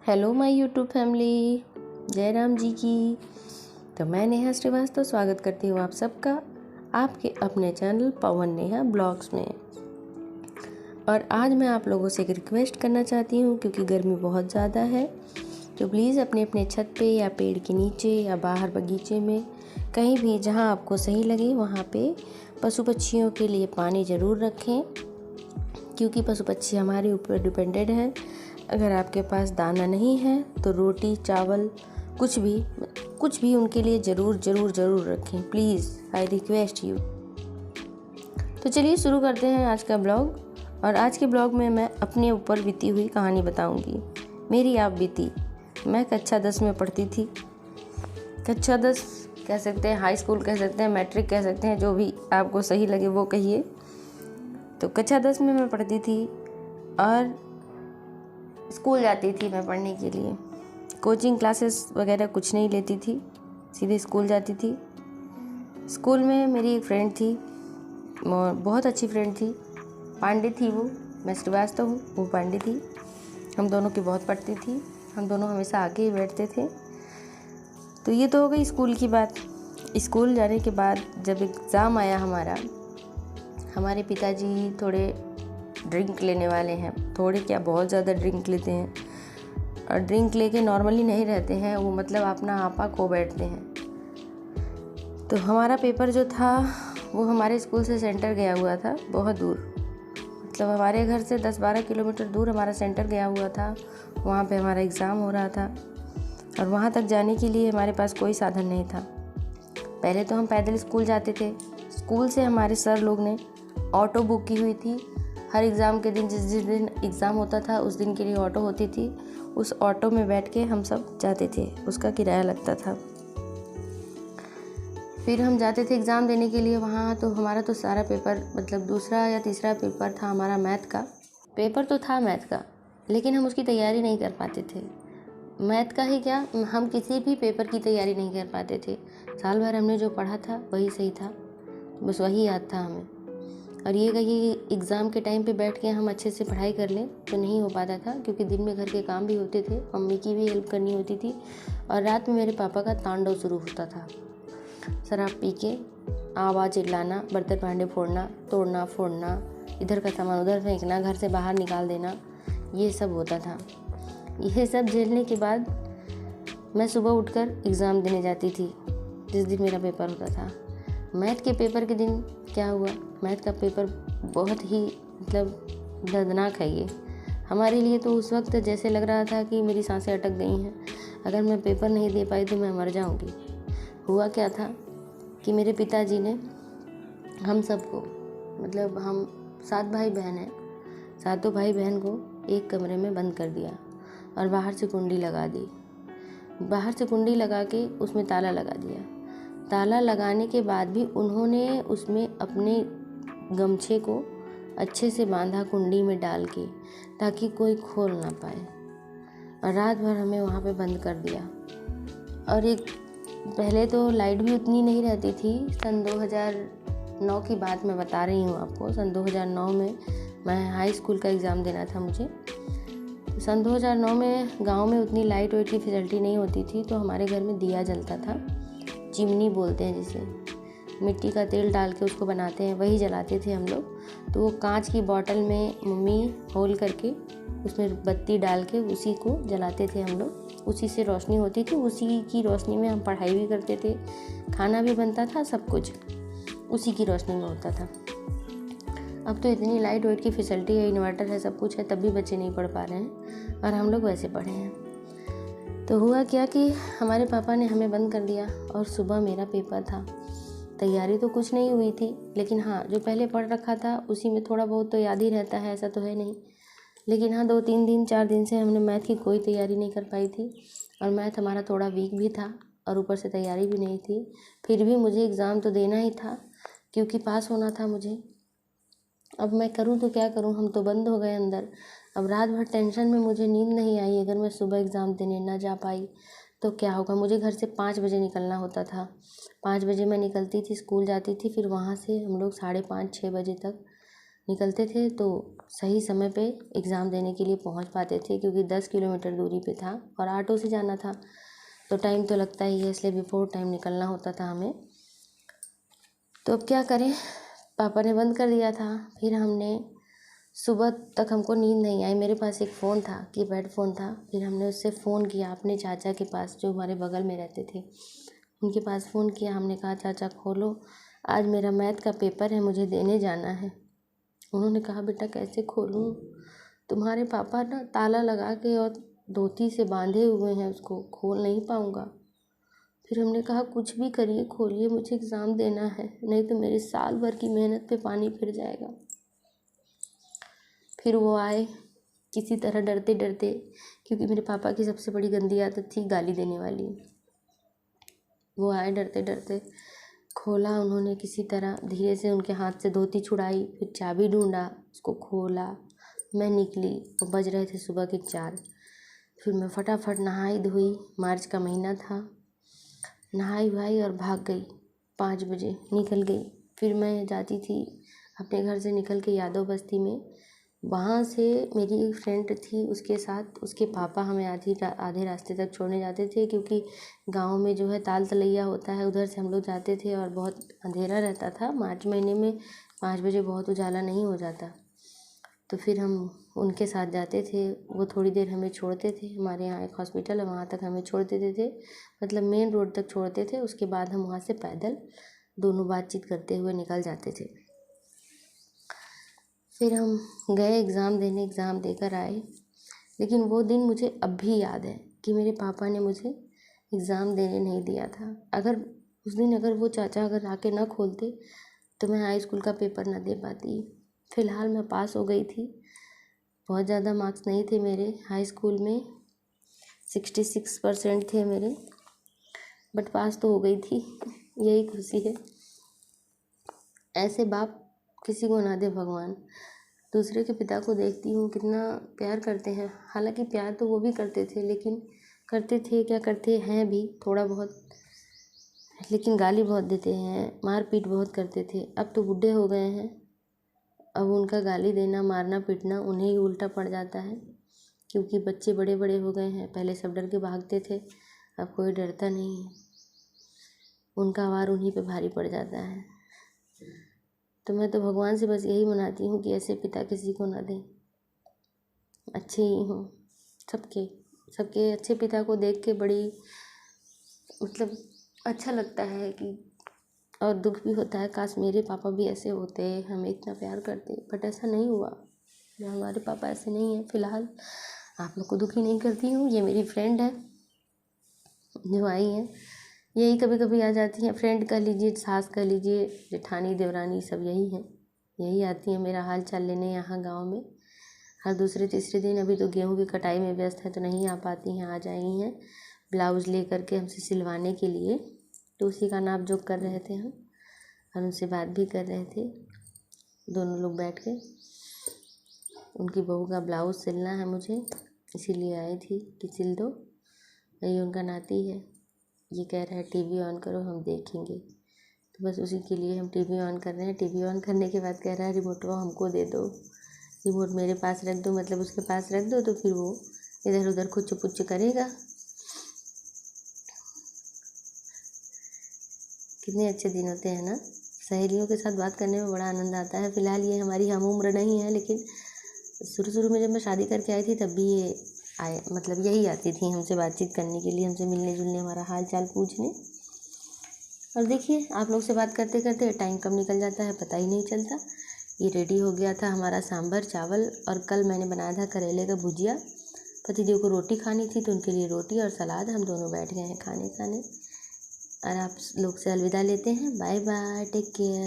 Hello my YouTube family, जय राम जी की। तो मैं नेहा श्रीवास्तव स्वागत करती हूँ आप सबका आपके अपने चैनल पवन नेहा ब्लॉग्स में। और आज मैं आप लोगों से एक रिक्वेस्ट करना चाहती हूँ, क्योंकि गर्मी बहुत ज़्यादा है, तो प्लीज़ अपने अपने छत पे या पेड़ के नीचे या बाहर बगीचे में कहीं भी जहाँ आपको सही लगे वहाँ पे पशु पक्षियों के लिए पानी ज़रूर रखें, क्योंकि पशु पक्षी हमारे ऊपर डिपेंडेड हैं। अगर आपके पास दाना नहीं है तो रोटी चावल कुछ भी उनके लिए ज़रूर रखें, प्लीज़ आई रिक्वेस्ट यू। तो चलिए शुरू करते हैं आज का ब्लॉग। और आज के ब्लॉग में मैं अपने ऊपर बीती हुई कहानी बताऊंगी। मेरी आप बीती। मैं कक्षा 10 में पढ़ती थी। कक्षा 10 कह सकते हैं, हाई स्कूल कह सकते हैं, मैट्रिक कह सकते हैं, जो भी आपको सही लगे वो कहिए। तो कक्षा 10 में मैं पढ़ती थी और स्कूल जाती थी मैं पढ़ने के लिए। कोचिंग क्लासेस वगैरह कुछ नहीं लेती थी, सीधे स्कूल जाती थी। स्कूल में मेरी एक फ्रेंड थी, बहुत अच्छी फ्रेंड थी, पांडे थी वो। मैं श्रीवास्तव हूँ, वो पांडे थी। हम दोनों की बहुत पड़ती थी, हम दोनों हमेशा आके ही बैठते थे। तो ये तो हो गई स्कूल की बात। स्कूल जाने के बाद जब एग्ज़ाम आया हमारे पिताजी थोड़े ड्रिंक लेने वाले हैं, थोड़े क्या बहुत ज़्यादा ड्रिंक लेते हैं। और ड्रिंक लेके नॉर्मली नहीं रहते हैं वो, मतलब अपना आपा खो बैठते हैं। तो हमारा पेपर जो था वो हमारे स्कूल से सेंटर गया हुआ था, बहुत दूर, मतलब हमारे घर से 10-12 किलोमीटर दूर हमारा सेंटर गया हुआ था। वहाँ पे हमारा एग्ज़ाम हो रहा था और वहाँ तक जाने के लिए हमारे पास कोई साधन नहीं था। पहले तो हम पैदल स्कूल जाते थे। स्कूल से हमारे सर लोग ने ऑटो बुक की हुई थी। हर एग्ज़ाम के दिन, जिस दिन एग्ज़ाम होता था उस दिन के लिए ऑटो होती थी। उस ऑटो में बैठ के हम सब जाते थे, उसका किराया लगता था। फिर हम जाते थे एग्ज़ाम देने के लिए वहाँ। तो हमारा तो सारा पेपर, मतलब दूसरा या तीसरा पेपर था हमारा मैथ का। पेपर तो था मैथ का, लेकिन हम उसकी तैयारी नहीं कर पाते थे। मैथ का ही क्या, हम किसी भी पेपर की तैयारी नहीं कर पाते थे। साल भर हमने जो पढ़ा था वही सही था, बस वही याद था हमें। और ये कहीं एग्ज़ाम के टाइम पे बैठ के हम अच्छे से पढ़ाई कर लें तो नहीं हो पाता था, क्योंकि दिन में घर के काम भी होते थे, मम्मी की भी हेल्प करनी होती थी। और रात में मेरे पापा का तांडव शुरू होता था। शराब पी के आवाज़ चिल्लाना, बर्तन भांडे फोड़ना, तोड़ना फोड़ना, इधर का सामान उधर फेंकना, घर से बाहर निकाल देना, ये सब होता था। ये सब झेलने के बाद मैं सुबह उठकर एग्ज़ाम देने जाती थी, जिस दिन मेरा पेपर होता था। मैथ के पेपर के दिन क्या हुआ, मैथ का पेपर बहुत ही मतलब दर्दनाक है ये हमारे लिए। तो उस वक्त जैसे लग रहा था कि मेरी सांसें अटक गई हैं, अगर मैं पेपर नहीं दे पाई तो मैं मर जाऊंगी। हुआ क्या था कि मेरे पिताजी ने हम सबको, मतलब हम 7 भाई बहन हैं, सातों भाई बहन को एक कमरे में बंद कर दिया और बाहर से कुंडी लगा दी। बाहर से कुंडी लगा के उसमें ताला लगा दिया। ताला लगाने के बाद भी उन्होंने उसमें अपने गमछे को अच्छे से बांधा कुंडी में डाल के, ताकि कोई खोल ना पाए। और रात भर हमें वहाँ पे बंद कर दिया। और एक पहले तो लाइट भी उतनी नहीं रहती थी। सन 2009 की बात मैं बता रही हूँ आपको। सन 2009 में मैं हाई स्कूल का एग्ज़ाम देना था मुझे। सन 2009 में गांव में उतनी लाइट वाइट की फैसिलिटी नहीं होती थी, तो हमारे घर में दिया जलता था, चिमनी बोलते हैं जिसे, मिट्टी का तेल डाल के उसको बनाते हैं, वही जलाते थे हम लोग। तो वो कांच की बॉटल में मम्मी होल करके उसमें बत्ती डाल के उसी को जलाते थे हम लोग। उसी से रोशनी होती थी, उसी की रोशनी में हम पढ़ाई भी करते थे, खाना भी बनता था, सब कुछ उसी की रोशनी में होता था। अब तो इतनी लाइट वाइट की फैसिलिटी है, इन्वर्टर है, सब कुछ है, तब भी बच्चे नहीं पढ़ पा रहे हैं और हम लोग वैसे पढ़े हैं। तो हुआ क्या कि हमारे पापा ने हमें बंद कर दिया और सुबह मेरा पेपर था। तैयारी तो कुछ नहीं हुई थी, लेकिन हाँ, जो पहले पढ़ रखा था उसी में थोड़ा बहुत तो याद ही रहता है, ऐसा तो है नहीं। लेकिन हाँ, 2-3 दिन 4 दिन से हमने मैथ की कोई तैयारी नहीं कर पाई थी, और मैथ हमारा थोड़ा वीक भी था और ऊपर से तैयारी भी नहीं थी। फिर भी मुझे एग्ज़ाम तो देना ही था, क्योंकि पास होना था मुझे। अब मैं करूँ तो क्या करूँ, हम तो बंद हो गए अंदर। अब रात भर टेंशन में मुझे नींद नहीं आई। अगर मैं सुबह एग्ज़ाम देने ना जा पाई तो क्या होगा। मुझे घर से 5 बजे निकलना होता था। 5 बजे मैं निकलती थी, स्कूल जाती थी, फिर वहाँ से हम लोग 5:30-6 बजे तक निकलते थे। तो सही समय पे एग्ज़ाम देने के लिए पहुंच पाते थे, क्योंकि 10 किलोमीटर दूरी पे था और ऑटो से जाना था तो टाइम तो लगता ही है, इसलिए बिफोर टाइम निकलना होता था हमें। तो अब क्या करें, पापा ने बंद कर दिया था। फिर हमने सुबह तक हमको नींद नहीं आई। मेरे पास एक फ़ोन था, कीपैड फ़ोन था। फिर हमने उससे फ़ोन किया अपने चाचा के पास जो हमारे बगल में रहते थे, उनके पास फ़ोन किया। हमने कहा चाचा खोलो, आज मेरा मैथ का पेपर है, मुझे देने जाना है। उन्होंने कहा बेटा कैसे खोलूँ, तुम्हारे पापा ना ताला लगा के और धोती से बांधे हुए हैं, उसको खोल नहीं पाऊँगा। फिर हमने कहा कुछ भी करिए खोलिए, मुझे एग्ज़ाम देना है, नहीं तो मेरे साल भर की मेहनत पे पानी फिर जाएगा। फिर वो आए किसी तरह डरते डरते, क्योंकि मेरे पापा की सबसे बड़ी गंदी आदत थी गाली देने वाली। वो आए डरते डरते, खोला उन्होंने किसी तरह, धीरे से उनके हाथ से धोती छुड़ाई, फिर चाबी ढूंढा, उसको खोला, मैं निकली। वो बज रहे थे सुबह के 4। फिर मैं फटाफट नहाई धोई, मार्च का महीना था, नहाई वहाई और भाग गई। 5 बजे निकल गई। फिर मैं जाती थी अपने घर से निकल के यादव बस्ती में। वहाँ से मेरी एक फ्रेंड थी, उसके साथ उसके पापा हमें आधे रास्ते तक छोड़ने जाते थे, क्योंकि गांव में जो है ताल तलैया होता है, उधर से हम लोग जाते थे और बहुत अंधेरा रहता था। मार्च महीने में 5 बजे बहुत उजाला नहीं हो जाता। तो फिर हम उनके साथ जाते थे। वो थोड़ी देर हमें छोड़ते थे, हमारे यहाँ एक हॉस्पिटल है वहाँ तक हमें छोड़ देते थे, मतलब मेन रोड तक छोड़ते थे। उसके बाद हम वहाँ से पैदल दोनों बातचीत करते हुए निकल जाते थे। फिर हम गए एग्ज़ाम देने, एग्ज़ाम देकर आए। लेकिन वो दिन मुझे अब भी याद है कि मेरे पापा ने मुझे एग्ज़ाम देने नहीं दिया था। अगर उस दिन वो चाचा अगर आके ना खोलते तो मैं हाई स्कूल का पेपर ना दे पाती। फ़िलहाल मैं पास हो गई थी। बहुत ज़्यादा मार्क्स नहीं थे मेरे हाई स्कूल में, 66% थे मेरे, बट पास तो हो गई थी। यही खुशी है। ऐसे बाप किसी को ना दे भगवान। दूसरे के पिता को देखती हूँ कितना प्यार करते हैं, हालांकि प्यार तो वो भी करते थे, लेकिन करते थे क्या, करते हैं भी थोड़ा बहुत, लेकिन गाली बहुत देते हैं, मार पीट बहुत करते थे। अब तो बूढ़े हो गए हैं, अब उनका गाली देना मारना पीटना उन्हें ही उल्टा पड़ जाता है, क्योंकि बच्चे बड़े बड़े हो गए हैं। पहले सब डर के भागते थे, अब कोई डरता नहीं है, उनका वार उन्हीं पे भारी पड़ जाता है। तो मैं तो भगवान से बस यही मनाती हूँ कि ऐसे पिता किसी को ना दें। अच्छे ही हों सबके अच्छे पिता को देख के बड़ी मतलब अच्छा लगता है कि, और दुख भी होता है, काश मेरे पापा भी ऐसे होते, हमें इतना प्यार करते, बट ऐसा नहीं हुआ। हमारे पापा ऐसे नहीं हैं। फ़िलहाल आप लोग को दुखी नहीं करती हूँ। ये मेरी फ्रेंड है जो आई हैं, यही कभी कभी आ जाती हैं। फ्रेंड कह लीजिए, सास कह लीजिए, जेठानी देवरानी सब यही हैं, यही आती हैं मेरा हाल चाल लेने यहाँ गांव में हर दूसरे तीसरे दिन। अभी तो गेहूं की कटाई में व्यस्त है तो नहीं आ पाती हैं, आज आई हैं ब्लाउज़ ले करके हमसे सिलवाने के लिए। तो उसी का नाप जोख कर रहे थे हम, और उनसे बात भी कर रहे थे दोनों लोग बैठ के। उनकी बहू का ब्लाउज़ सिलना है मुझे, इसीलिए आई थी कि सिल दो। ये उनका नाती है, ये कह रहा है टीवी ऑन करो हम देखेंगे, तो बस उसी के लिए हम टीवी ऑन कर रहे हैं। टीवी ऑन करने के बाद कह रहा है रिमोट वो हमको दे दो, रिमोट मेरे पास रख दो, मतलब उसके पास रख दो, तो फिर वो इधर उधर कुछ पुच्छ करेगा। कितने अच्छे दिन होते हैं ना, सहेलियों के साथ बात करने में बड़ा आनंद आता है। फ़िलहाल ये हमारी हम उम्र नहीं है, लेकिन शुरू में जब मैं शादी करके आई थी तब भी ये आए, मतलब यही आती थी हमसे बातचीत करने के लिए, हमसे मिलने जुलने, हमारा हाल चाल पूछने। और देखिए आप लोग से बात करते करते टाइम कब निकल जाता है पता ही नहीं चलता। ये रेडी हो गया था हमारा सांभर चावल, और कल मैंने बनाया था करेले का भुजिया। पतिदेव को रोटी खानी थी तो उनके लिए रोटी और सलाद, हम दोनों बैठ गए हैं खाने। और आप लोग से अलविदा लेते हैं। Bye bye, take care.